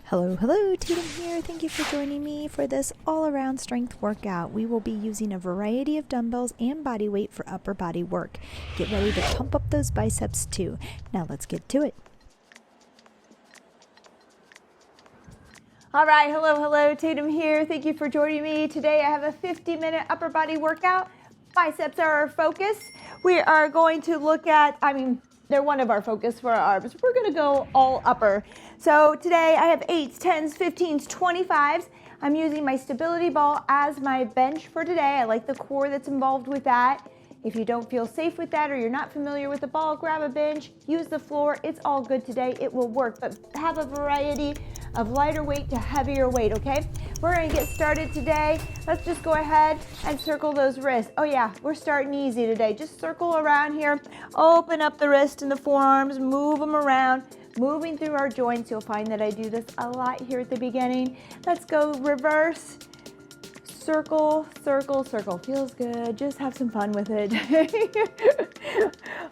Hello, Tatum here. Thank you for joining me for this all-around strength workout. We will be using a variety of dumbbells and body weight for upper body work. Get ready to pump up those biceps too. Now let's get to it. All right, hello, Tatum here. Thank you for joining me. Today I have a 50-minute upper body workout. Biceps are our focus. We are going to look at, they're one of our focus for our arms. We're gonna go all upper. So today I have 8s, 10s, 15s, 25s. I'm using my stability ball as my bench for today. I like the core that's involved with that. If you don't feel safe with that or you're not familiar with the ball, grab a bench, use the floor. It's all good today, it will work, but have a variety of lighter weight to heavier weight, okay? We're gonna get started today. Let's just go ahead and circle those wrists. Oh yeah, we're starting easy today. Just circle around here, open up the wrist and the forearms, move them around, moving through our joints. You'll find that I do this a lot here at the beginning. Let's go reverse, circle, circle, circle. Feels good, just have some fun with it.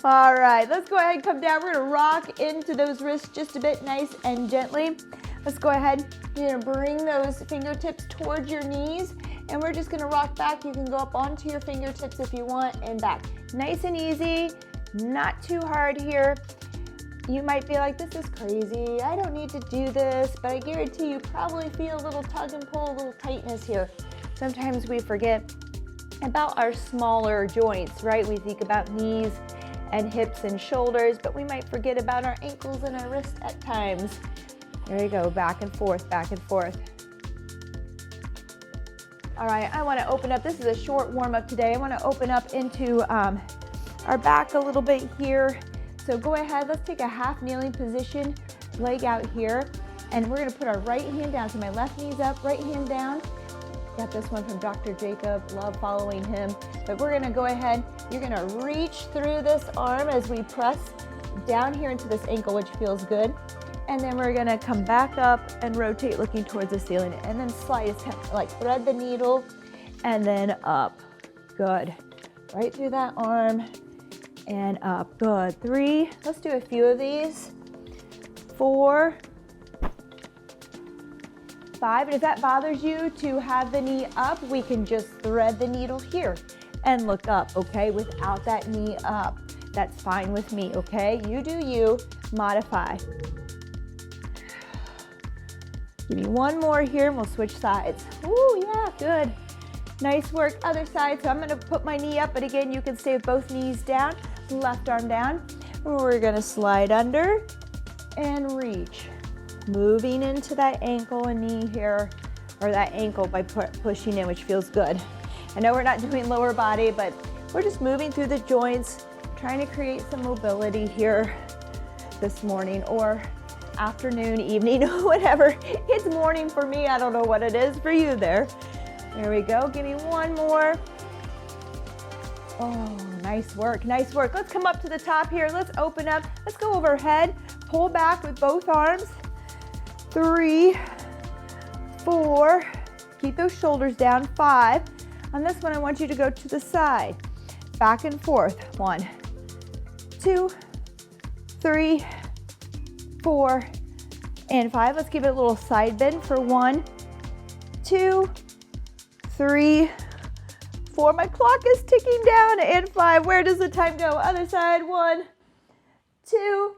All right, let's go ahead and come down. We're gonna rock into those wrists just a bit, nice and gently. Let's go ahead, you're gonna bring those fingertips towards your knees and we're just gonna rock back. You can go up onto your fingertips if you want and back. Nice and easy, not too hard here. You might be like, this is crazy, I don't need to do this, but I guarantee you probably feel a little tug and pull, a little tightness here. Sometimes we forget about our smaller joints, right? We think about knees and hips and shoulders, but we might forget about our ankles and our wrists at times. There you go, back and forth, back and forth. All right, I wanna open up, this is a short warm up today. I wanna open up into our back a little bit here. So go ahead, let's take a half kneeling position, leg out here, and we're gonna put our right hand down. So my left knee's up, right hand down. Got this one from Dr. Jacob, love following him. But we're gonna go ahead, you're gonna reach through this arm as we press down here into this ankle, which feels good. And then we're gonna come back up and rotate looking towards the ceiling and then slide, like thread the needle and then up. Good. Right through that arm and up. Good. 3, let's do a few of these. 4, 5, and if that bothers you to have the knee up, we can just thread the needle here and look up, okay, without that knee up. That's fine with me, okay? You do you, modify. Give me one more here and we'll switch sides. Ooh, yeah, good. Nice work, other side. So I'm gonna put my knee up, but again, you can stay with both knees down, left arm down. We're gonna slide under and reach. Moving into that ankle and knee here, or that ankle by pushing in, which feels good. I know we're not doing lower body, but we're just moving through the joints, trying to create some mobility here this morning or afternoon, evening, whatever. It's morning for me. I don't know what it is for you there. There we go. Give me one more. Oh, nice work, nice work. Let's come up to the top here. Let's open up. Let's go overhead. Pull back with both arms. 3, 4. Keep those shoulders down. 5. On this one, I want you to go to the side. Back and forth. 1, 2, 3, 4, and 5. Let's give it a little side bend for 1, 2, 3, 4. My clock is ticking down, and 5. Where does the time go? Other side. 1, 2,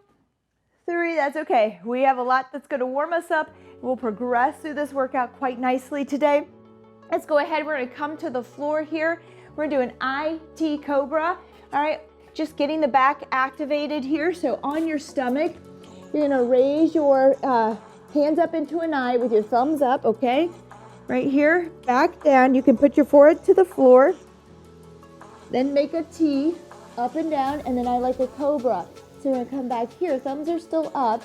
3. That's okay. We have a lot that's going to warm us up. We'll progress through this workout quite nicely today. Let's go ahead. We're going to come to the floor here. We're going to do an I-T-Cobra. All right, just getting the back activated here. So on your stomach, you're gonna raise your hands up into an I with your thumbs up, okay? Right here, back down. You can put your forehead to the floor, then make a T, up and down, and then I like a cobra. So we're gonna come back here, thumbs are still up,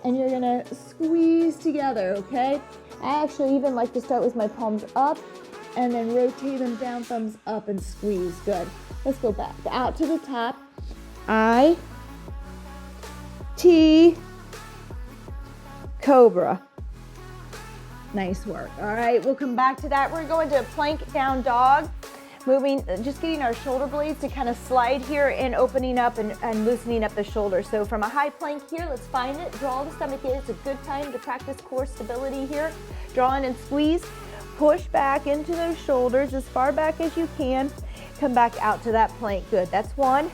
and you're gonna squeeze together, okay? I actually even like to start with my palms up, and then rotate them down, thumbs up, and squeeze, good. Let's go back, out to the top. I, T, Cobra. Nice work. All right, we'll come back to that. We're going to plank down dog. moving, just getting our shoulder blades to kind of slide here and opening up and loosening up the shoulders. So from a high plank here, let's find it, draw the stomach in. It's a good time to practice core stability here. Draw in and squeeze, push back into those shoulders as far back as you can. Come back out to that plank. Good, that's 1,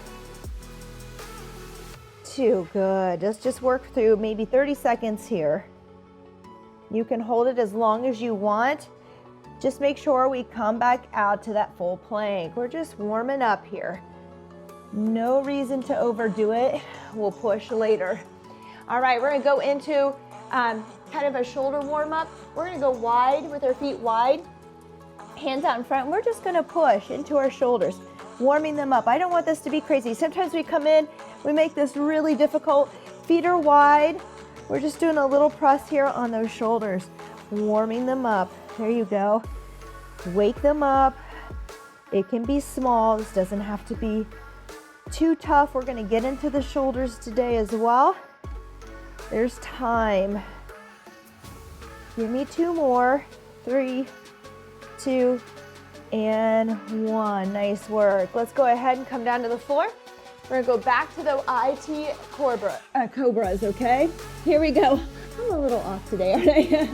2, good. Let's just work through maybe 30 seconds here. You can hold it as long as you want. Just make sure we come back out to that full plank. We're just warming up here. No reason to overdo it. We'll push later. All right, we're gonna go into kind of a shoulder warm up. We're gonna go wide with our feet wide, hands out in front. We're just gonna push into our shoulders, warming them up. I don't want this to be crazy. Sometimes we come in, we make this really difficult. Feet are wide. We're just doing a little press here on those shoulders, warming them up. There you go. Wake them up. It can be small. This doesn't have to be too tough. We're going to get into the shoulders today as well. There's time. Give me 2 more. 3, 2, and 1. Nice work. Let's go ahead and come down to the floor. We're gonna go back to the I-T-Cobra, Cobras, okay? Here we go. I'm a little off today, aren't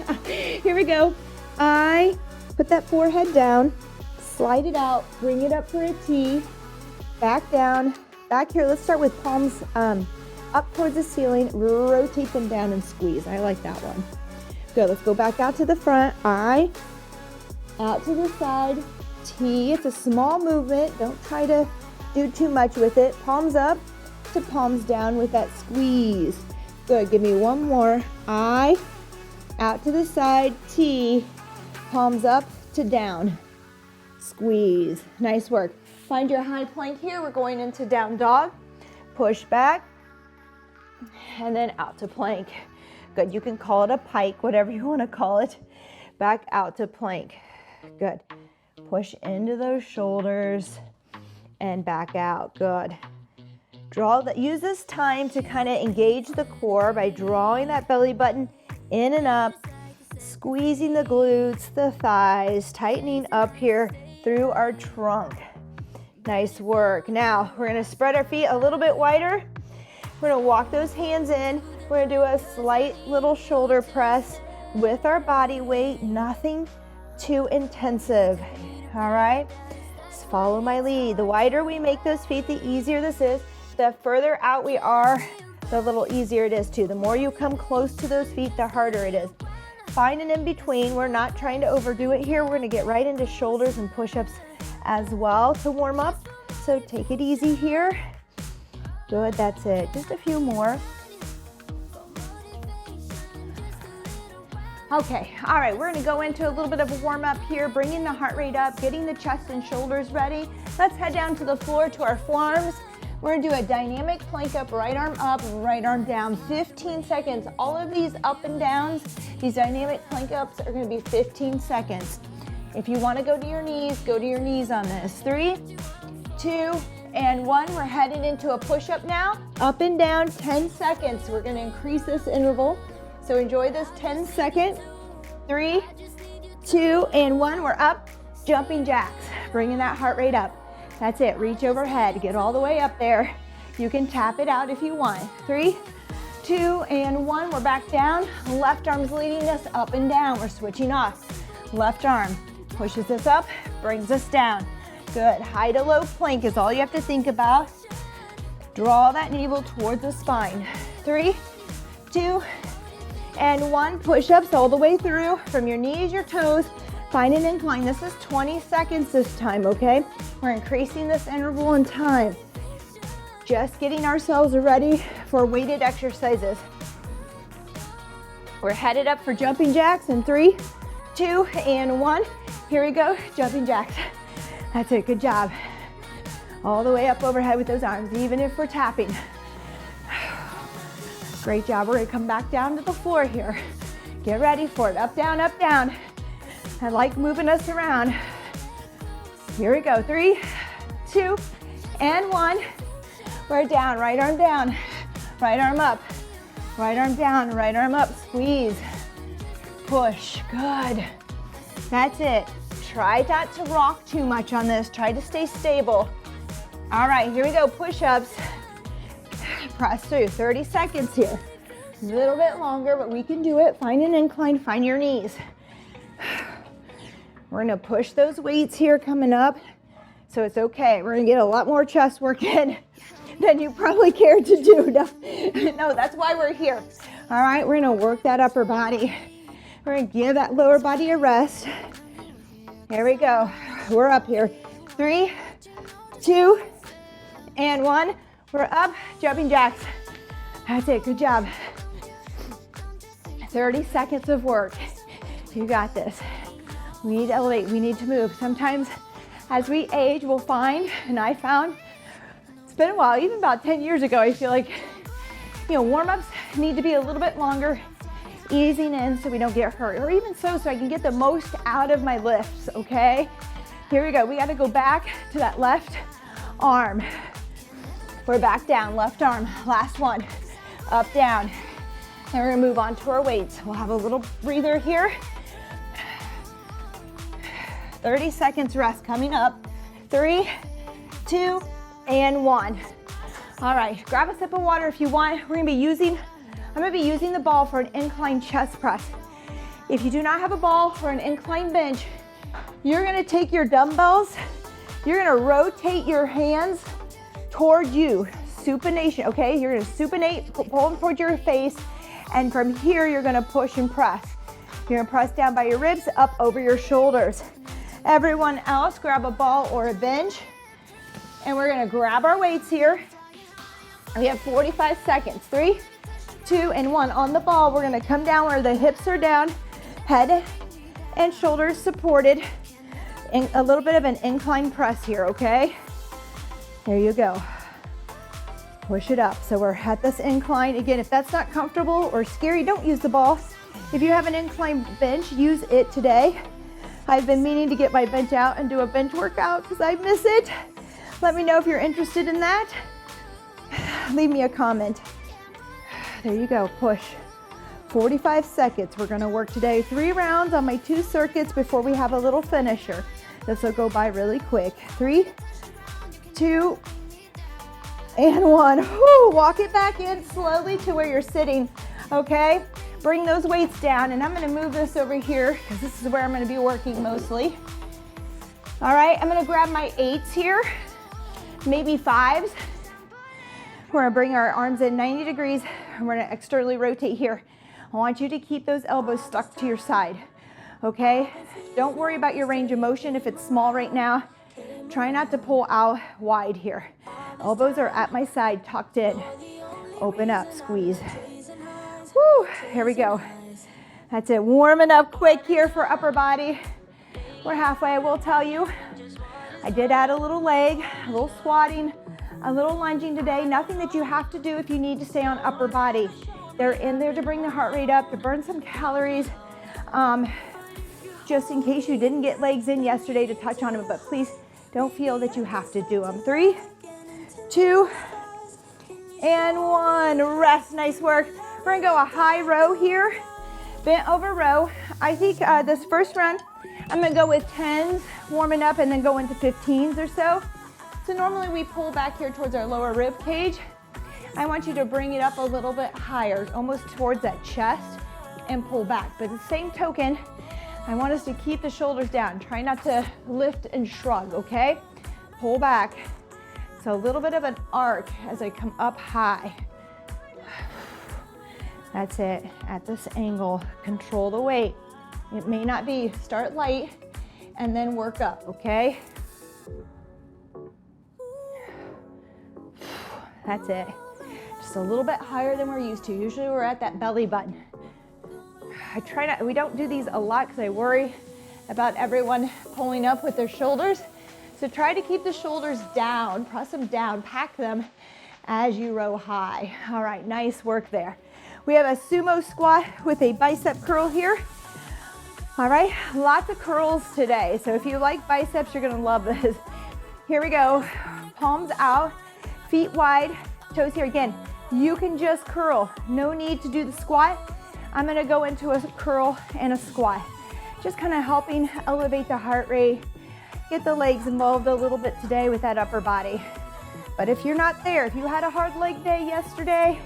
I? Here we go. I put that forehead down, slide it out, bring it up for a T, back down, back here. Let's start with palms up towards the ceiling, rotate them down and squeeze. I like that one. Good, let's go back out to the front. I, out to the side, T. It's a small movement. Don't try to do too much with it. Palms up to palms down with that squeeze. Good, give me 1 more. I, out to the side, T, palms up to down, squeeze. Nice work. Find your high plank here. We're going into down dog. Push back, and then out to plank. Good, you can call it a pike, whatever you want to call it. Back out to plank. Good. Push into those shoulders and back out. Good. Use this time to kind of engage the core by drawing that belly button in and up, squeezing the glutes, the thighs, tightening up here through our trunk. Nice work. Now we're going to spread our feet a little bit wider. We're going to walk those hands in. We're going to do a slight little shoulder press with our body weight, nothing too intensive. All right? Just follow my lead. The wider we make those feet, the easier this is. The further out we are, the little easier it is too. The more you come close to those feet, the harder it is. Find an in-between. We're not trying to overdo it here. We're going to get right into shoulders and push-ups as well to warm up. So take it easy here. Good, that's it. Just a few more. Okay, all right, we're gonna go into a little bit of a warm up here, bringing the heart rate up, getting the chest and shoulders ready. Let's head down to the floor to our forearms. We're gonna do a dynamic plank up, right arm down, 15 seconds. All of these up and downs, these dynamic plank ups are gonna be 15 seconds. If you wanna go to your knees on this. 3, 2, and 1. We're headed into a push-up now. Up and down, 10 seconds. We're gonna increase this interval. So enjoy this 10-second. 3, 2, and 1. We're up, jumping jacks, bringing that heart rate up. That's it, reach overhead, get all the way up there. You can tap it out if you want. 3, 2, and 1. We're back down. Left arm's leading us up and down. We're switching off. Left arm pushes us up, brings us down. Good, high to low plank is all you have to think about. Draw that navel towards the spine. 3, 2, and 1. Push-ups all the way through from your knees, your toes. Find an incline. This is 20 seconds this time, okay? We're increasing this interval in time. Just getting ourselves ready for weighted exercises. We're headed up for jumping jacks in 3, 2, and 1. Here we go, jumping jacks. That's it, good job. All the way up overhead with those arms, even if we're tapping. Great job. We're gonna come back down to the floor here. Get ready for it. Up, down, up, down. I like moving us around. Here we go. 3, 2, and 1. We're down, right arm up, right arm down, right arm up, squeeze, push, good. That's it. Try not to rock too much on this. Try to stay stable. All right, here we go, push-ups. Press through, 30 seconds here. A little bit longer, but we can do it. Find an incline, find your knees. We're gonna push those weights here coming up, so it's okay. We're gonna get a lot more chest work in than you probably cared to do. No, that's why we're here. All right, we're gonna work that upper body. We're gonna give that lower body a rest. Here we go. We're up here. 3, 2, and 1. We're up, jumping jacks. That's it, good job. 30 seconds of work. You got this. We need to elevate, we need to move. Sometimes as we age, we'll find, and I found, it's been a while, even about 10 years ago, I feel like, warm-ups need to be a little bit longer, easing in so we don't get hurt, or even so I can get the most out of my lifts, okay? Here we go, we gotta go back to that left arm. We're back down, left arm, last one, up, down. And we're gonna move on to our weights. We'll have a little breather here. 30 seconds rest coming up. 3, 2, and 1. All right, grab a sip of water if you want. I'm gonna be using the ball for an incline chest press. If you do not have a ball for an incline bench, you're gonna take your dumbbells, you're gonna rotate your hands toward you, supination, okay? You're gonna supinate, pull them toward your face, and from here, you're gonna push and press. You're gonna press down by your ribs, up over your shoulders. Everyone else, grab a ball or a bench, and we're gonna grab our weights here. We have 45 seconds. 3, 2, and 1. On the ball, we're gonna come down where the hips are down, head and shoulders supported, and a little bit of an incline press here, okay? There you go. Push it up. So we're at this incline. Again, if that's not comfortable or scary, don't use the ball. If you have an incline bench, use it today. I've been meaning to get my bench out and do a bench workout because I miss it. Let me know if you're interested in that. Leave me a comment. There you go, push. 45 seconds. We're gonna work today 3 rounds on my 2 circuits before we have a little finisher. This will go by really quick. 3, 2, and 1. Whew, walk it back in slowly to where you're sitting, okay? Bring those weights down, and I'm gonna move this over here because this is where I'm gonna be working mostly. All right, I'm gonna grab my 8s here, maybe 5s. We're gonna bring our arms in 90 degrees, and we're gonna externally rotate here. I want you to keep those elbows stuck to your side, okay? Don't worry about your range of motion if it's small right now. Try not to pull out wide here. Elbows are at my side, tucked in. Open up, squeeze. Woo, here we go. That's it, warming up quick here for upper body. We're halfway, I will tell you. I did add a little leg, a little squatting, a little lunging today. Nothing that you have to do if you need to stay on upper body. They're in there to bring the heart rate up, to burn some calories, just in case you didn't get legs in yesterday to touch on them, but please don't feel that you have to do them. 3, 2, and 1. Rest, nice work. We're gonna go a high row here, bent over row. I think this first round, I'm gonna go with 10s, warming up, and then go into 15s or so. So normally we pull back here towards our lower rib cage. I want you to bring it up a little bit higher, almost towards that chest, and pull back. But the same token, I want us to keep the shoulders down. Try not to lift and shrug, okay? Pull back. So a little bit of an arc as I come up high. That's it, at this angle, control the weight. It may not be, start light and then work up, okay? That's it. Just a little bit higher than we're used to. Usually we're at that belly button. I try not, we don't do these a lot because I worry about everyone pulling up with their shoulders. So try to keep the shoulders down, press them down, pack them as you row high. All right, nice work there. We have a sumo squat with a bicep curl here. All right, lots of curls today. So if you like biceps, you're gonna love this. Here we go, palms out, feet wide, toes here again. You can just curl, no need to do the squat. I'm gonna go into a curl and a squat. Just kind of helping elevate the heart rate, get the legs involved a little bit today with that upper body. But if you're not there, if you had a hard leg day yesterday,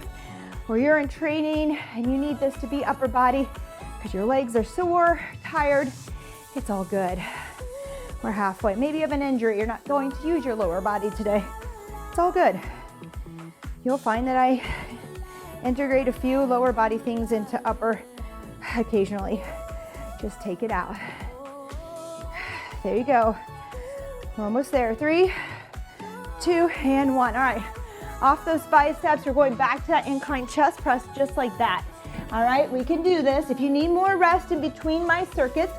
or you're in training and you need this to be upper body because your legs are sore, tired, it's all good. We're halfway. Maybe you have an injury, you're not going to use your lower body today. It's all good. You'll find that I integrate a few lower body things into upper occasionally. Just take it out. There you go. We're almost there. 3, 2, and 1. All right. Off those biceps, we're going back to that incline chest press just like that. All right, we can do this. If you need more rest in between my circuits,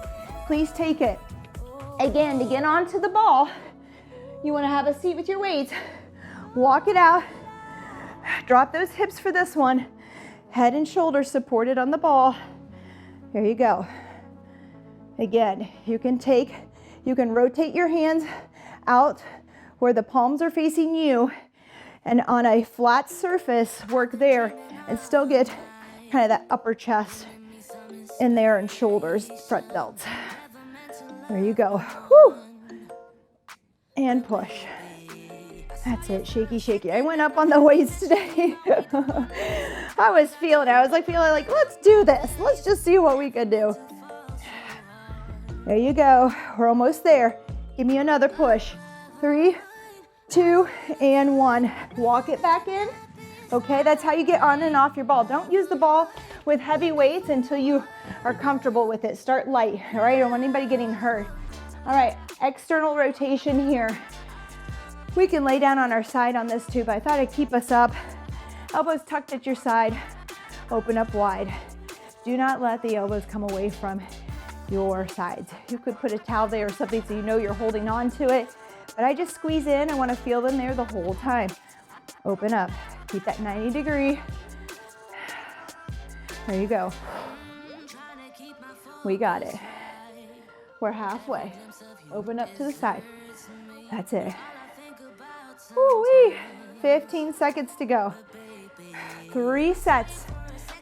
please take it. Again, to get onto the ball, you want to have a seat with your weights. Walk it out. Drop those hips for this one. Head and shoulders supported on the ball. There you go. Again, you can rotate your hands out where the palms are facing you, and on a flat surface, work there and still get kind of that upper chest in there and shoulders, front delts. There you go. Whew. And push. That's it, shaky, shaky. I went up on the weights today. I was feeling like, let's do this. Let's just see what we can do. There you go. We're almost there. Give me another push. 3, 2, and 1. Walk it back in. Okay, that's how you get on and off your ball. Don't use the ball with heavy weights until you are comfortable with it. Start light, all right? I don't want anybody getting hurt. All right, external rotation here. We can lay down on our side on this too, but I thought I'd keep us up. Elbows tucked at your side. Open up wide. Do not let the elbows come away from your sides. You could put a towel there or something so you know you're holding on to it, but I just squeeze in. I want to feel them there the whole time. Open up. Keep that 90 degree. There you go. We got it. We're halfway. Open up to the side. That's it. Woo-wee. 15 seconds to go. 3 sets,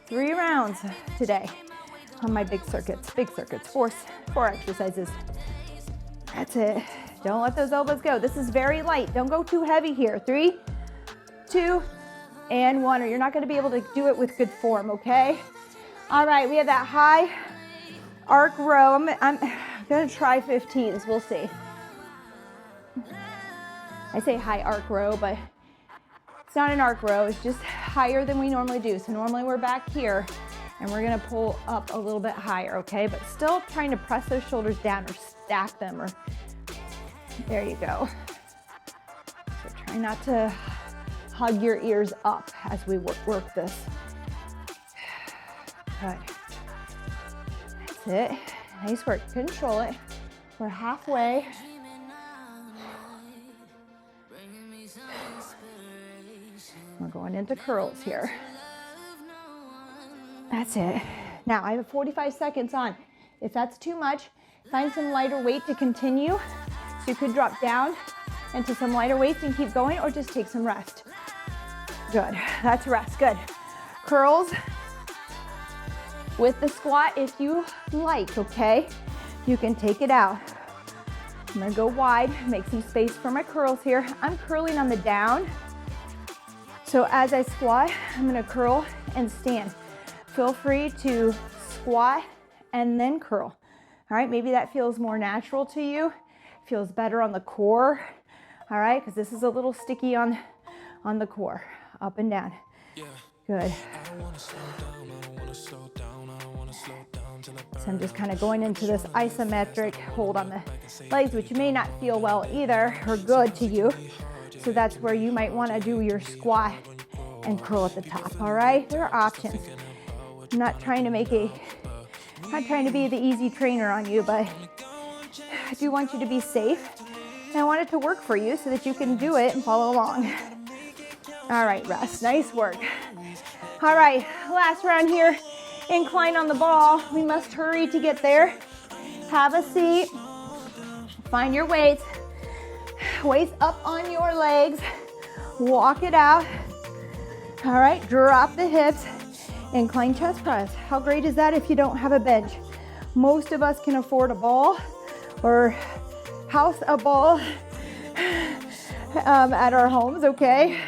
3 rounds today on my big circuits, 4 exercises. That's it. Don't let those elbows go. This is very light. Don't go too heavy here. 3, 2, and 1, or you're not gonna be able to do it with good form, okay? All right, we have that high arc row. I'm gonna try 15s, we'll see. I say high arc row, but it's not an arc row, it's just higher than we normally do. So normally we're back here and we're gonna pull up a little bit higher, okay? But still trying to press those shoulders down or stack them, or there you go. So try not to hug your ears up as we work this. Good. That's it. Nice work. Control it. We're halfway. We're going into curls here. That's it. Now I have 45 seconds on. If that's too much, find some lighter weight to continue. So you could drop down into some lighter weights and keep going, or just take some rest. Good. That's rest. Good. Curls with the squat if you like, okay? You can take it out. I'm gonna go wide, make some space for my curls here. I'm curling on the down. So as I squat, I'm gonna curl and stand. Feel free to squat and then curl. All right, maybe that feels more natural to you. Feels better on the core. All right, because this is a little sticky on the core. Up and down. Good. So I'm just kind of going into this isometric hold on the legs, which may not feel well either or good to you. So that's where you might want to do your squat and curl at the top, all right? There are options. I'm not trying to be the easy trainer on you, but I do want you to be safe. And I want it to work for you so that you can do it and follow along. All right, rest. Nice work. All right, last round here. Incline on the ball. We must hurry to get there. Have a seat. Find your weights. Weights up on your legs. Walk it out. All right, drop the hips. Incline chest press. How great is that if you don't have a bench? Most of us can afford a ball or house a ball at our homes, okay?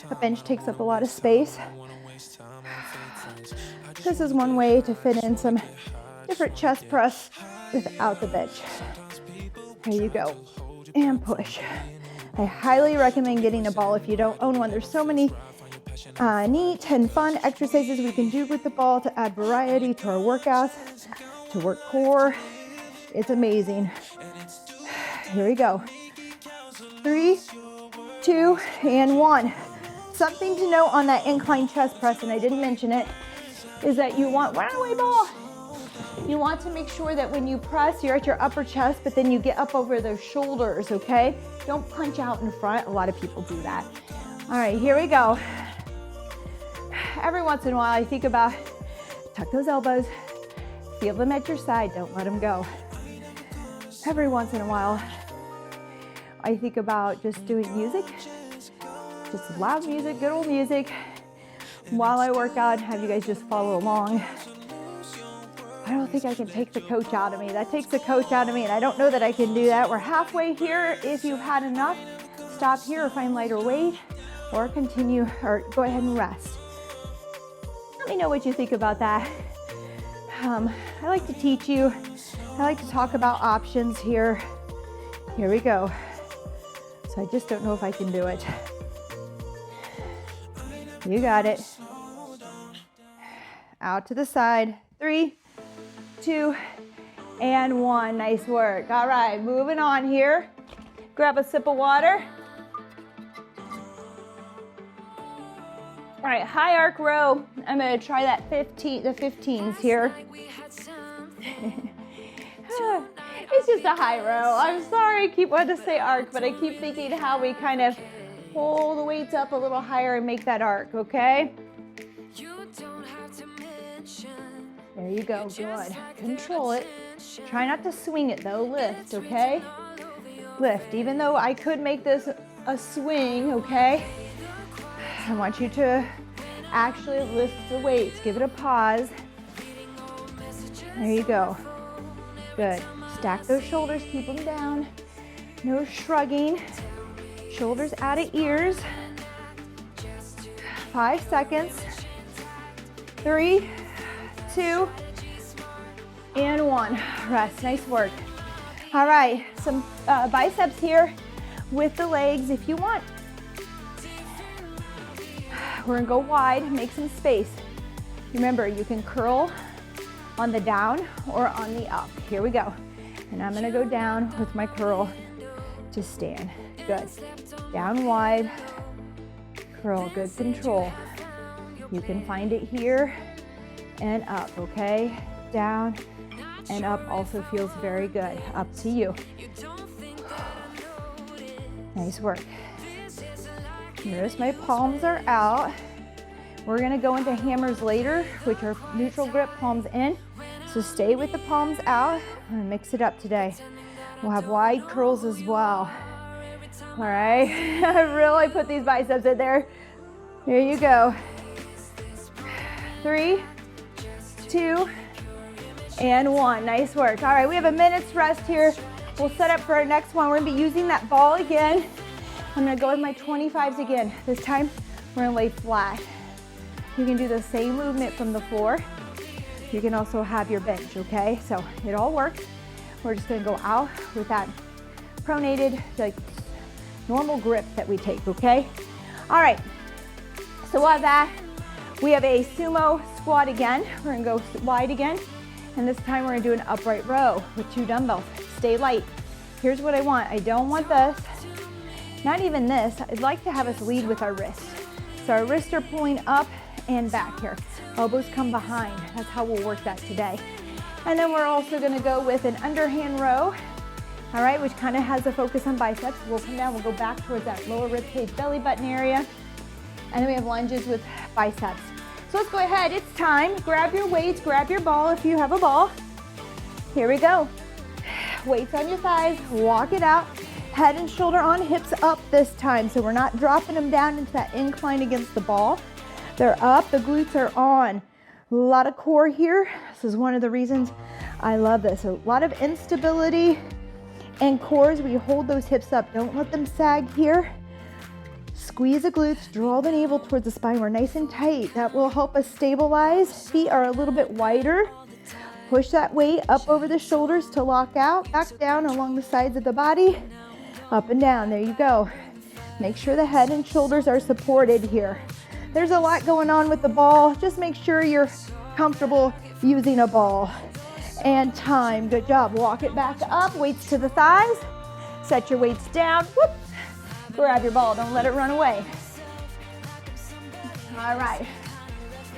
A bench takes up a lot of space. This is one way to fit in some different chest press without the bench. There you go. And push. I highly recommend getting a ball if you don't own one. There's so many neat and fun exercises we can do with the ball to add variety to our workouts, to work core. It's amazing. Here we go. 3, 2, and 1. Something to note on that incline chest press, and I didn't mention it, is that you want, run away ball. You want to make sure that when you press, you're at your upper chest, but then you get up over those shoulders, okay? Don't punch out in front. A lot of people do that. All right, here we go. Every once in a while, I think about, tuck those elbows, feel them at your side, don't let them go. Every once in a while, I think about just doing music, just loud music, good old music, while I work out, have you guys just follow along. I don't think I can take the coach out of me. That takes the coach out of me, and I don't know that I can do that. We're halfway here. If you've had enough, stop here or find lighter weight, or continue, or go ahead and rest. Let me know what you think about that. I like to teach you. I like to talk about options here. Here we go. So I just don't know if I can do it. You got it. Out to the side. 3, 2, and 1. Nice work. All right, moving on here. Grab a sip of water. All right, high arc row. I'm gonna try that the 15s here. It's just a high row. I'm sorry, I keep wanting to say arc, but I keep thinking how we kind of pull the weights up a little higher and make that arc, okay? There you go, good. Control it. Try not to swing it though, lift, okay? Lift, even though I could make this a swing, okay? I want you to actually lift the weights. Give it a pause. There you go. Good. Stack those shoulders, keep them down. No shrugging. Shoulders out of ears. 5 seconds. 3, 2, and 1. Rest. Nice work. All right, some biceps here with the legs if you want. We're gonna go wide, make some space. Remember, you can curl on the down or on the up. Here we go. And I'm gonna go down with my curl to stand. Good. Down wide, curl, good control. You can find it here and up, okay? Down and up also feels very good. Up to you. Nice work. Notice my palms are out. We're gonna go into hammers later, which are neutral grip, palms in. So stay with the palms out. I'm gonna mix it up today. We'll have wide curls as well. All right, I really put these biceps in there. Here you go. 3, 2, and 1. Nice work. All right, we have a minute's rest here. We'll set up for our next one. We're gonna be using that ball again. I'm gonna go with my 25s again. This time, we're gonna lay flat. You can do the same movement from the floor. You can also have your bench, okay? So it all works. We're just gonna go out with that pronated, like normal grip that we take, okay? All right, so we'll have that. We have a sumo squat again. We're gonna go wide again. And this time we're gonna do an upright row with 2 dumbbells. Stay light. Here's what I want. I don't want this, not even this. I'd like to have us lead with our wrists. So our wrists are pulling up and back here. Elbows come behind. That's how we'll work that today. And then we're also gonna go with an underhand row, all right, which kind of has a focus on biceps. We'll come down, we'll go back towards that lower rib cage, belly button area. And then we have lunges with biceps. So let's go ahead, it's time. Grab your weights, grab your ball if you have a ball. Here we go. Weights on your thighs, walk it out. Head and shoulder on, hips up this time. So we're not dropping them down into that incline against the ball. They're up, the glutes are on. A lot of core here. This is one of the reasons I love this. A lot of instability and cores. We hold those hips up. Don't let them sag here. Squeeze the glutes, draw the navel towards the spine. We're nice and tight. That will help us stabilize. Feet are a little bit wider. Push that weight up over the shoulders to lock out. Back down along the sides of the body. Up and down. There you go. Make sure the head and shoulders are supported here. There's a lot going on with the ball. Just make sure you're comfortable using a ball. And time. Good job. Walk it back up. Weights to the thighs. Set your weights down. Whoop. Grab your ball. Don't let it run away. All right.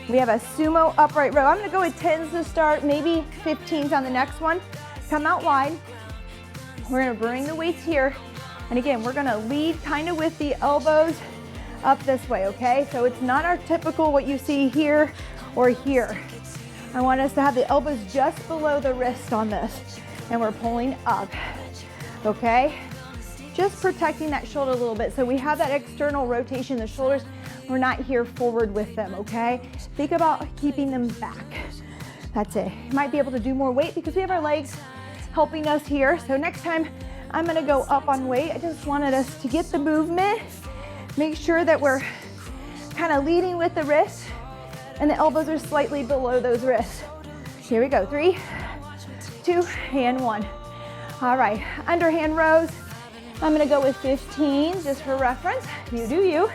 We have a sumo upright row. I'm going to go with 10s to start, maybe 15s on the next one. Come out wide. We're going to bring the weights here. And again, we're going to lead kind of with the elbows up this way, okay? So it's not our typical what you see here or here. I want us to have the elbows just below the wrist on this. And we're pulling up, okay? Just protecting that shoulder a little bit. So we have that external rotation, the shoulders, we're not here forward with them, okay? Think about keeping them back. That's it. You might be able to do more weight because we have our legs helping us here. So next time I'm gonna go up on weight. I just wanted us to get the movement, make sure that we're kind of leading with the wrist and the elbows are slightly below those wrists. Here we go, 3, 2, and 1. All right, underhand rows. I'm gonna go with 15, just for reference. You do you.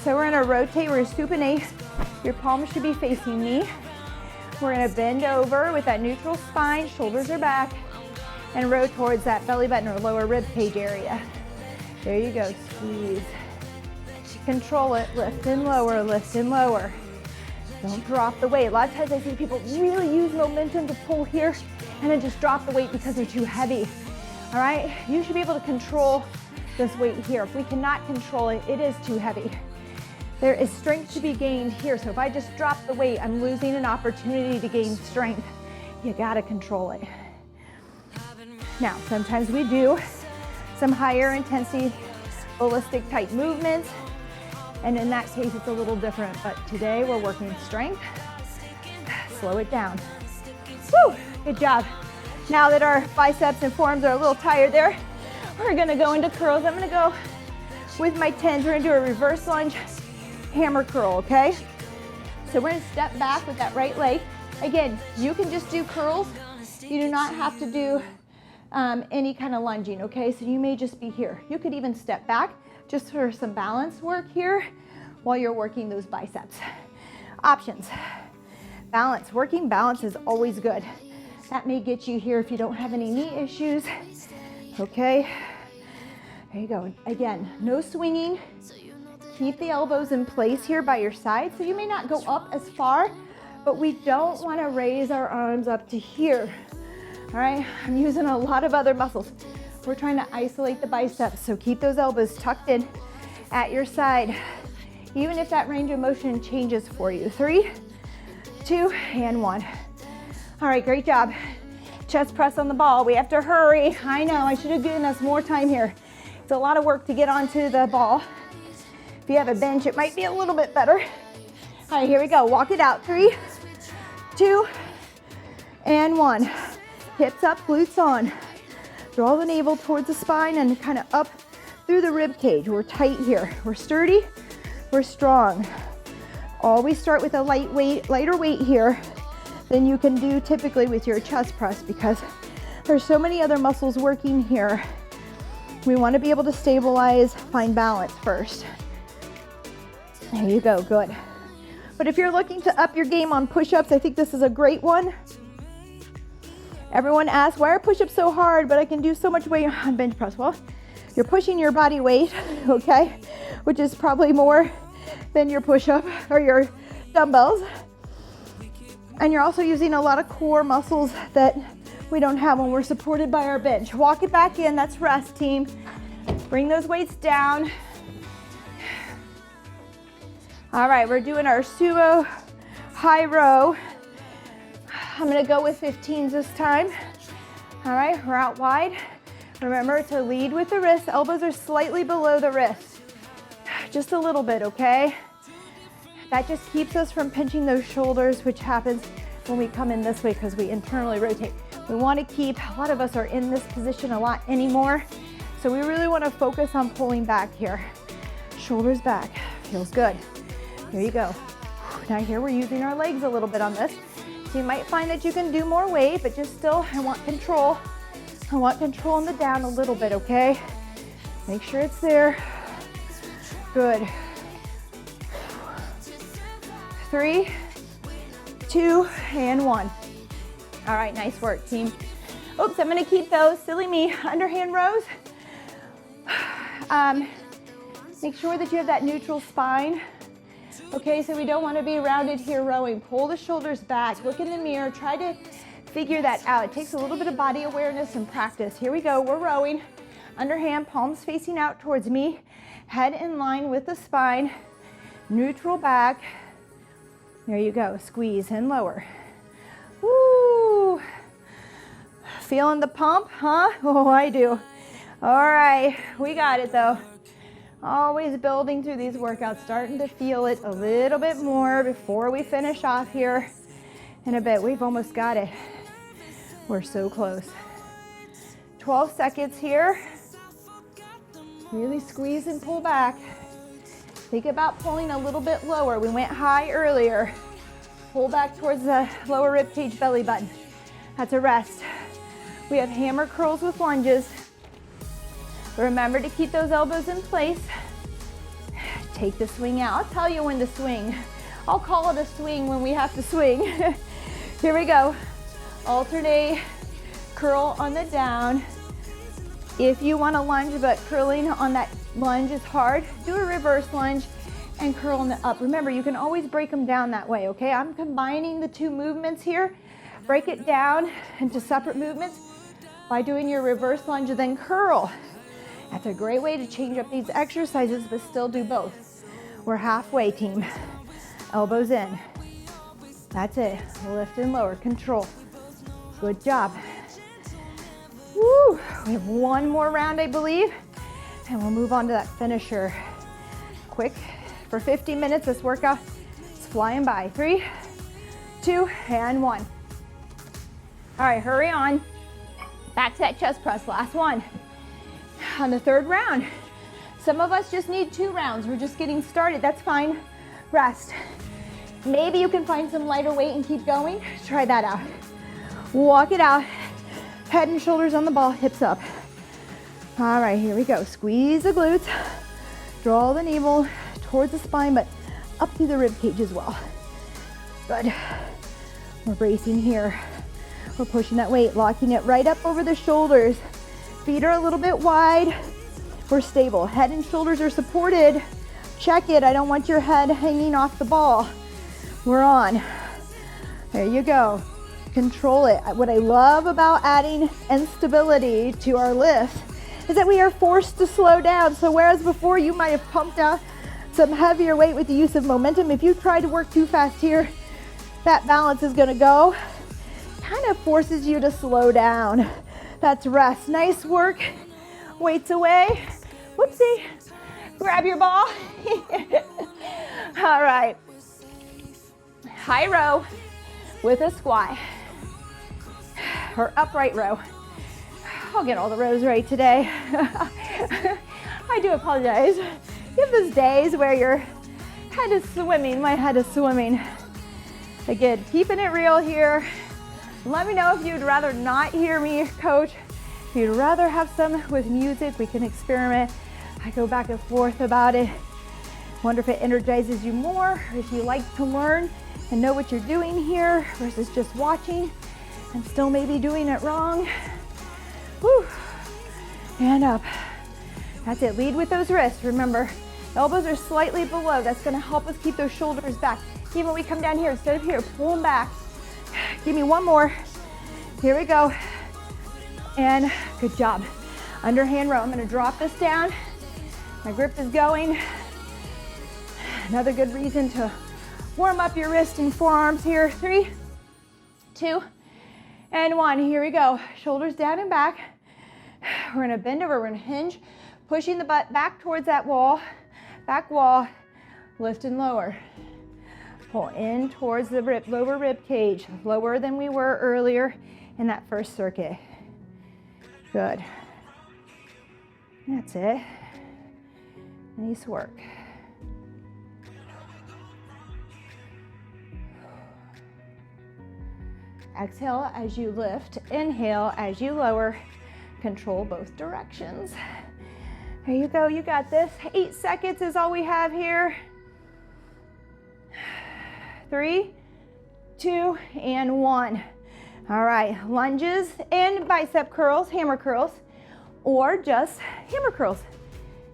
So we're gonna rotate, we're gonna supinate. Your palms should be facing me. We're gonna bend over with that neutral spine, shoulders are back, and row towards that belly button or lower rib cage area. There you go, squeeze. Control it, lift and lower, lift and lower. Don't drop the weight. A lot of times I see people really use momentum to pull here and then just drop the weight because they're too heavy. All right, you should be able to control this weight here. If we cannot control it, it is too heavy. There is strength to be gained here. So if I just drop the weight, I'm losing an opportunity to gain strength. You gotta control it. Now, sometimes we do some higher intensity ballistic type movements. And in that case, it's a little different. But today we're working strength. Slow it down. Woo, good job. Now that our biceps and forearms are a little tired there, we're gonna go into curls. I'm gonna go with my 10s. We're gonna do a reverse lunge, hammer curl, okay? So we're gonna step back with that right leg. Again, you can just do curls. You do not have to do any kind of lunging, okay? So you may just be here. You could even step back just for some balance work here while you're working those biceps. Options. Balance. Working balance is always good. That may get you here if you don't have any knee issues, okay? There you go. Again, no swinging. Keep the elbows in place here by your side. So you may not go up as far, but we don't want to raise our arms up to here. All right, I'm using a lot of other muscles. We're trying to isolate the biceps, so keep those elbows tucked in at your side, even if that range of motion changes for you. 3, 2, and 1. All right, great job. Chest press on the ball. We have to hurry. I know, I should have given us more time here. It's a lot of work to get onto the ball. If you have a bench, it might be a little bit better. All right, here we go. Walk it out. 3, 2, and 1. Hips up, glutes on. Draw the navel towards the spine and kind of up through the rib cage. We're tight here. We're sturdy. We're strong. Always start with a lighter weight here than you can do typically with your chest press because there's so many other muscles working here. We want to be able to stabilize, find balance first. There you go, good. But if you're looking to up your game on push-ups, I think this is a great one. Everyone asks, why are push-ups so hard, but I can do so much weight on bench press? Well, you're pushing your body weight, okay, which is probably more than your push-up or your dumbbells. And you're also using a lot of core muscles that we don't have when we're supported by our bench. Walk it back in, that's rest, team. Bring those weights down. All right, we're doing our sumo high row. I'm gonna go with 15s this time. All right, we're out wide. Remember to lead with the wrist. Elbows are slightly below the wrist. Just a little bit, okay? That just keeps us from pinching those shoulders, which happens when we come in this way because we internally rotate. We want to keep, a lot of us are in this position a lot anymore, so we really want to focus on pulling back here. Shoulders back, feels good. Here you go. Now here we're using our legs a little bit on this. So you might find that you can do more weight, but just still, I want control. I want control on the down a little bit, okay? Make sure it's there. Good. 3, 2, and 1. All right, nice work, team. Oops, I'm gonna keep those, silly me, underhand rows. Make sure that you have that neutral spine. Okay, so we don't want to be rounded here rowing. Pull the shoulders back, look in the mirror, try to figure that out. It takes a little bit of body awareness and practice. Here we go, we're rowing. Underhand, palms facing out towards me, head in line with the spine, neutral back. There you go, squeeze and lower. Woo! Feeling the pump, huh? Oh, I do. All right, we got it though. Always building through these workouts, starting to feel it a little bit more before we finish off here in a bit. We've almost got it. We're so close. 12 seconds here. Really squeeze and pull back. Think about pulling a little bit lower. We went high earlier. Pull back towards the lower rib cage, belly button. That's a rest. We have hammer curls with lunges. Remember to keep those elbows in place. Take the swing out. I'll tell you when to swing. I'll call it a swing when we have to swing. Here we go. Alternate, curl on the down. If you want to lunge but curling on that lunge is hard, do a reverse lunge and curl on the up. Remember, you can always break them down that way, okay? I'm combining the two movements here. Break it down into separate movements by doing your reverse lunge and then curl. That's a great way to change up these exercises, but still do both. We're halfway, team. Elbows in. That's it. Lift and lower. Control. Good job. Woo! We have one more round, I believe, and we'll move on to that finisher. Quick. For 50 minutes, this workout is flying by. 3, 2, and 1. All right, hurry on. Back to that chest press. Last one. On the third round. Some of us just need 2 rounds. We're just getting started. That's fine. Rest. Maybe you can find some lighter weight and keep going. Try that out. Walk it out. Head and shoulders on the ball, hips up. All right, here we go. Squeeze the glutes. Draw the navel towards the spine, but up through the rib cage as well. Good. We're bracing here. We're pushing that weight, locking it right up over the shoulders. Feet are a little bit wide. We're stable. Head and shoulders are supported. Check it. I don't want your head hanging off the ball. We're on. There you go. Control it. What I love about adding instability to our lift is that we are forced to slow down. So whereas before you might have pumped out some heavier weight with the use of momentum, if you try to work too fast here, that balance is gonna go. Kind of forces you to slow down. That's rest. Nice work. Weights away. Whoopsie. Grab your ball. All right. High row with a squat. Or upright row. I'll get all the rows right today. I do apologize. You have those days where your head is swimming. My head is swimming. Again, keeping it real here. Let me know if you'd rather not hear me coach. If you'd rather have some with music, we can experiment. I go back and forth about it. Wonder if it energizes you more, or if you like to learn and know what you're doing here versus just watching and still maybe doing it wrong. Woo. And up. That's it. Lead with those wrists. Remember, elbows are slightly below. That's going to help us keep those shoulders back. Even when we come down here, instead of here, pull them back. Give me one more. Here we go. And good job. Underhand row. I'm going to drop this down. My grip is going. Another good reason to warm up your wrist and forearms here. 3, 2, and 1. Here we go. Shoulders down and back. We're going to bend over. We're going to hinge, pushing the butt back towards that wall. Back wall. Lift and lower. Pull in towards the lower rib cage, lower than we were earlier in that first circuit. Good. That's it. Nice work. Exhale as you lift, inhale as you lower. Control both directions. There you go, you got this. 8 seconds is all we have here. 3, 2, and 1. All right, lunges and bicep curls, hammer curls, or just hammer curls.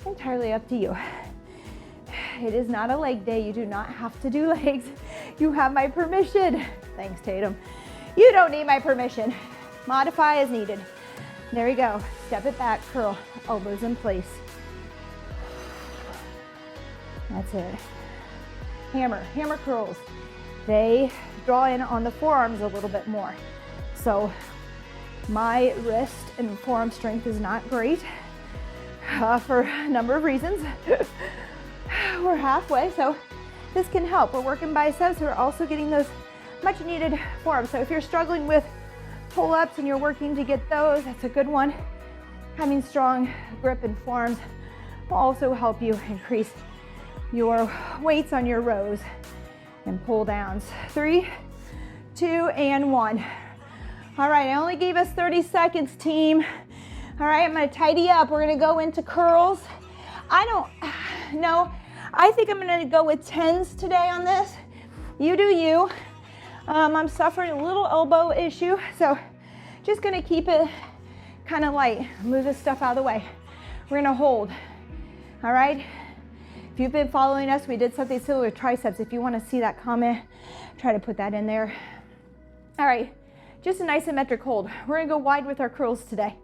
Entirely up to you. It is not a leg day. You do not have to do legs. You have my permission. Thanks, Tatum. You don't need my permission. Modify as needed. There you go. Step it back, curl, elbows in place. That's it. Hammer curls. They draw in on the forearms a little bit more. So my wrist and forearm strength is not great for a number of reasons. We're halfway, so this can help. We're working biceps. We're also getting those much needed forearms. So if you're struggling with pull-ups and you're working to get those, that's a good one. Having strong grip and forearms will also help you increase your weights on your rows and pull downs. 3, 2, and 1. All right, I only gave us 30 seconds, team. All right, I'm gonna tidy up. We're gonna go into curls. I think I'm gonna go with 10s today on this. You do you. I'm suffering a little elbow issue, so just gonna keep it kind of light. Move this stuff out of the way. We're gonna hold, all right? If you've been following us, we did something similar with triceps. If you wanna see that comment, try to put that in there. All right, just an isometric hold. We're gonna go wide with our curls today.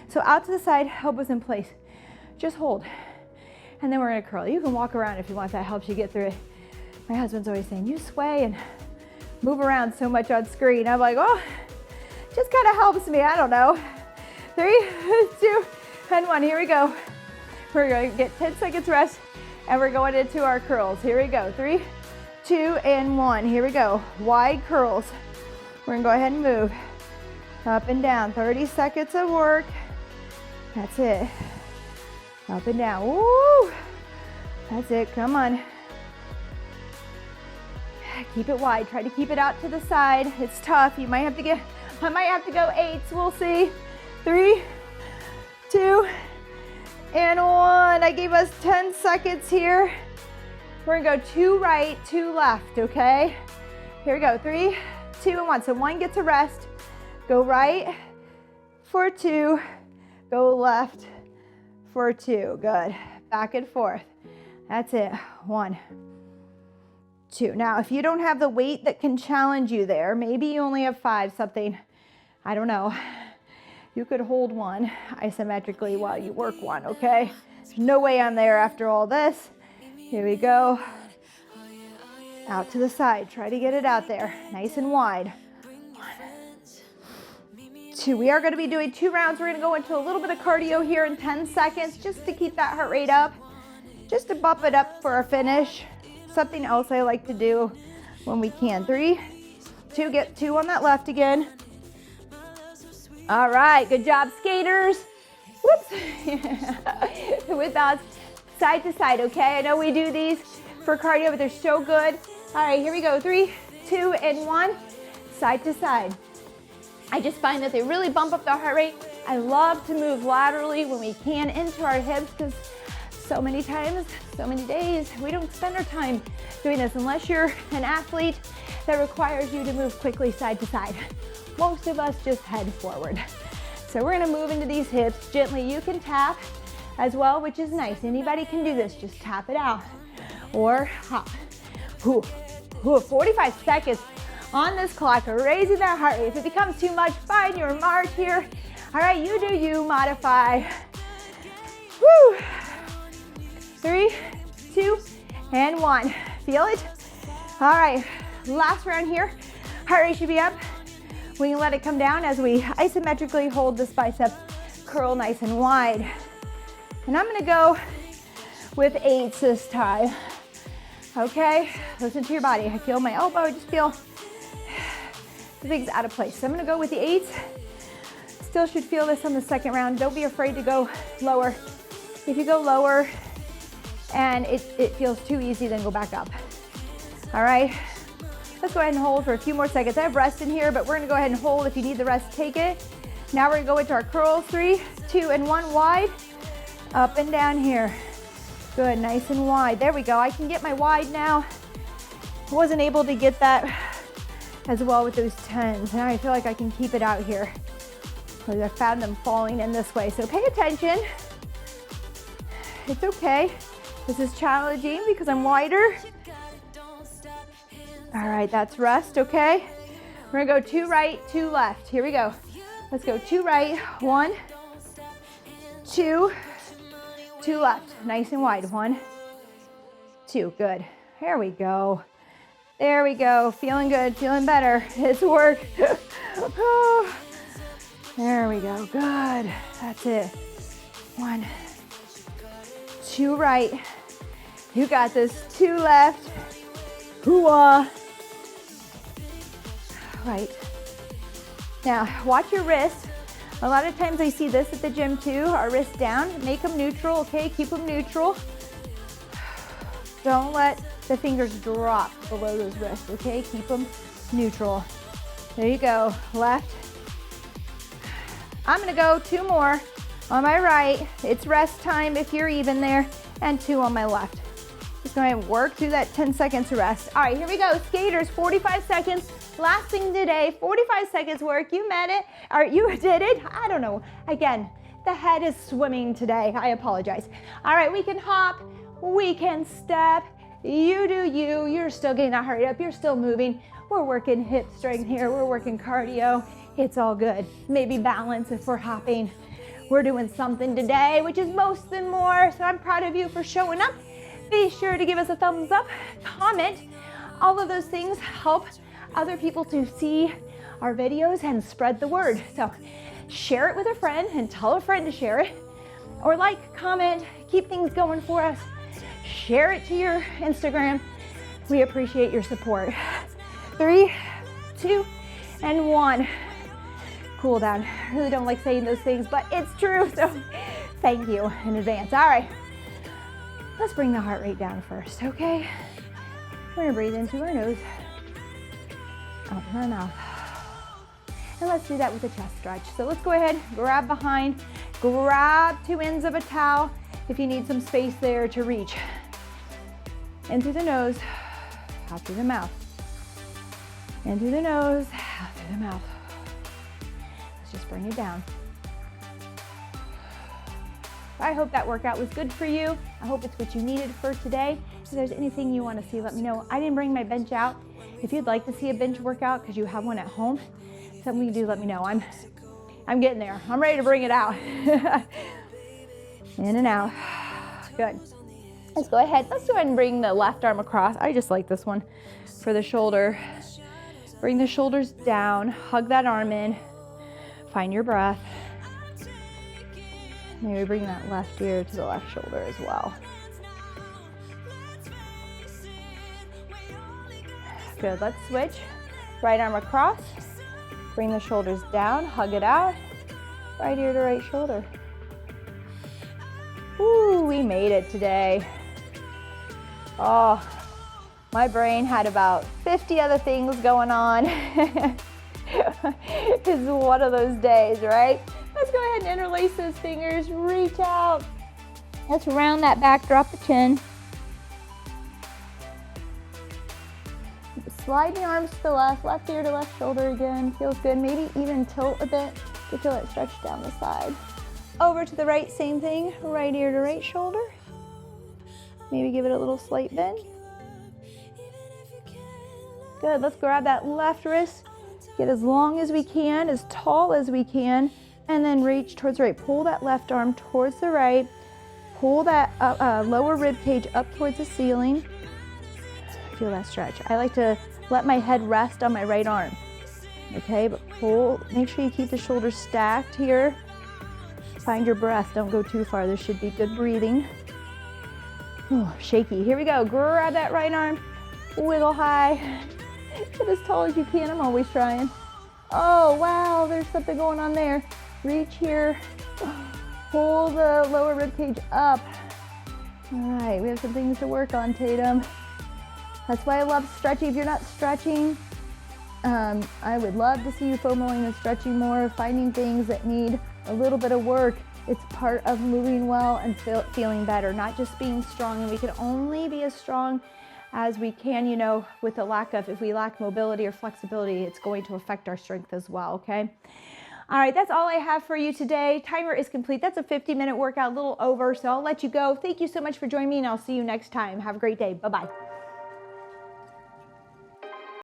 So out to the side, elbows in place. Just hold, and then we're gonna curl. You can walk around if you want, that helps you get through it. My husband's always saying, you sway and move around so much on screen. I'm like, oh, just kind of helps me, I don't know. 3, 2, and 1, here we go. We're gonna get 10 seconds rest, and we're going into our curls. Here we go, 3, 2, and 1, here we go. Wide curls. We're gonna go ahead and move up and down, 30 seconds of work. That's it. Up and down, woo! That's it, come on. Keep it wide, try to keep it out to the side. It's tough, I might have to go 8s, we'll see. 3, 2, and 1. I gave us 10 seconds here. We're gonna go 2 right, 2 left, okay? Here we go, 3, 2, and 1. So 1 gets a rest. Go right for 2, go left for 2. Good, back and forth. That's it, 1, 2. Now, if you don't have the weight that can challenge you there, maybe you only have 5, something, I don't know. You could hold 1 isometrically while you work 1, okay? There's no way I'm there after all this. Here we go. Out to the side, try to get it out there, nice and wide. 1, 2, we are gonna be doing 2 rounds. We're gonna go into a little bit of cardio here in 10 seconds, just to keep that heart rate up, just to bump it up for our finish. Something else I like to do when we can. 3, 2, get 2 on that left again. All right, good job, skaters. Whoops. With us, side to side, okay? I know we do these for cardio, but they're so good. All right, here we go. 3, 2, and 1, side to side. I just find that they really bump up the heart rate. I love to move laterally when we can into our hips, because so many times, so many days, we don't spend our time doing this unless you're an athlete that requires you to move quickly side to side. Most of us just head forward. So we're gonna move into these hips gently. You can tap as well, which is nice. Anybody can do this, just tap it out or hop. 45 seconds on this clock, raising that heart rate. If it becomes too much, find your mark here. All right, you do you, modify. Woo! 3, 2, and 1. Feel it? All right, last round here. Heart rate should be up. We can let it come down as we isometrically hold this bicep curl nice and wide. And I'm gonna go with 8s this time. Okay, listen to your body. I feel my elbow, I just feel the thing's out of place. So I'm gonna go with the 8s. Still should feel this on the second round. Don't be afraid to go lower. If you go lower and it feels too easy, then go back up. All right, let's go ahead and hold for a few more seconds. I have rest in here, but we're gonna go ahead and hold. If you need the rest, take it. Now we're gonna go into our curls. 3, 2, and 1, wide. Up and down here. Good, nice and wide. There we go. I can get my wide now. I wasn't able to get that as well with those 10s. Now I feel like I can keep it out here. I found them falling in this way. So pay attention. It's okay. This is challenging because I'm wider. All right, that's rest, okay? We're gonna go 2 right, 2 left. Here we go. Let's go 2 right, 1, 2, 2 left. Nice and wide. 1, 2, good. There we go. There we go. Feeling good, feeling better. It's work. Oh, there we go. Good. That's it. 1, 2 right. You got this. 2 left. Hoo-ah. Right. Now, watch your wrists. A lot of times I see this at the gym too. Our wrists down. Make them neutral, okay? Keep them neutral. Don't let the fingers drop below those wrists, okay? Keep them neutral. There you go. Left. I'm gonna go 2 more on my right. It's rest time if you're even there. And 2 on my left. Just go ahead and work through that 10 seconds of rest. All right, here we go. Skaters, 45 seconds. Last thing today, 45 seconds work. You met it, or you did it. I don't know. Again, the head is swimming today. I apologize. All right, we can hop, we can step. You do you. You're still getting that heart up. You're still moving. We're working hip strength here. We're working cardio. It's all good. Maybe balance if we're hopping. We're doing something today, which is most than more. So I'm proud of you for showing up. Be sure to give us a thumbs up, comment. All of those things help other people to see our videos and spread the word. So share it with a friend and tell a friend to share it, or like, comment, keep things going for us. Share it to your Instagram. We appreciate your support. 3, 2, and 1. Cool down. I really don't like saying those things, but it's true, so thank you in advance. All right, let's bring the heart rate down first, okay? We're gonna breathe into our nose, out of our mouth. And let's do that with a chest stretch. So let's go ahead, grab behind, grab 2 ends of a towel if you need some space there to reach. In through the nose, out through the mouth. In through the nose, out through the mouth. Let's just bring it down. I hope that workout was good for you. I hope it's what you needed for today. If there's anything you want to see, let me know. I didn't bring my bench out. If you'd like to see a bench workout because you have one at home, something you do, let me know. I'm getting there. I'm ready to bring it out. In and out. Good. Let's go ahead. Let's go ahead and bring the left arm across. I just like this one for the shoulder. Bring the shoulders down. Hug that arm in. Find your breath. Maybe bring that left ear to the left shoulder as well. Good, let's switch. Right arm across. Bring the shoulders down, hug it out. Right ear to right shoulder. Ooh, we made it today. Oh, my brain had about 50 other things going on. It's one of those days, right? Let's go ahead and interlace those fingers, reach out. Let's round that back, drop the chin. Slide the arms to the left ear to left shoulder again. Feels good. Maybe even tilt a bit to feel it stretch down the side. Over to the right, same thing. Right ear to right shoulder. Maybe give it a little slight bend. Good, let's grab that left wrist. Get as long as we can, as tall as we can, and then reach towards the right. Pull that left arm towards the right. Pull that lower rib cage up towards the ceiling. Feel that stretch. I like to let my head rest on my right arm. Okay, but pull, make sure you keep the shoulders stacked here. Find your breath, don't go too far. There should be good breathing. Oh, shaky. Here we go. Grab that right arm. Wiggle high. Get as tall as you can. I'm always trying. Oh, wow. There's something going on there. Reach here. Pull the lower rib cage up. All right. We have some things to work on, Tatum. That's why I love stretching. If you're not stretching, I would love to see you foaming and stretching more, finding things that need a little bit of work. It's part of moving well and feeling better, not just being strong. And we can only be as strong as we can, you know, with the lack of, if we lack mobility or flexibility, it's going to affect our strength as well, okay? All right, that's all I have for you today. Timer is complete. That's a 50-minute workout, a little over, so I'll let you go. Thank you so much for joining me, and I'll see you next time. Have a great day. Bye-bye.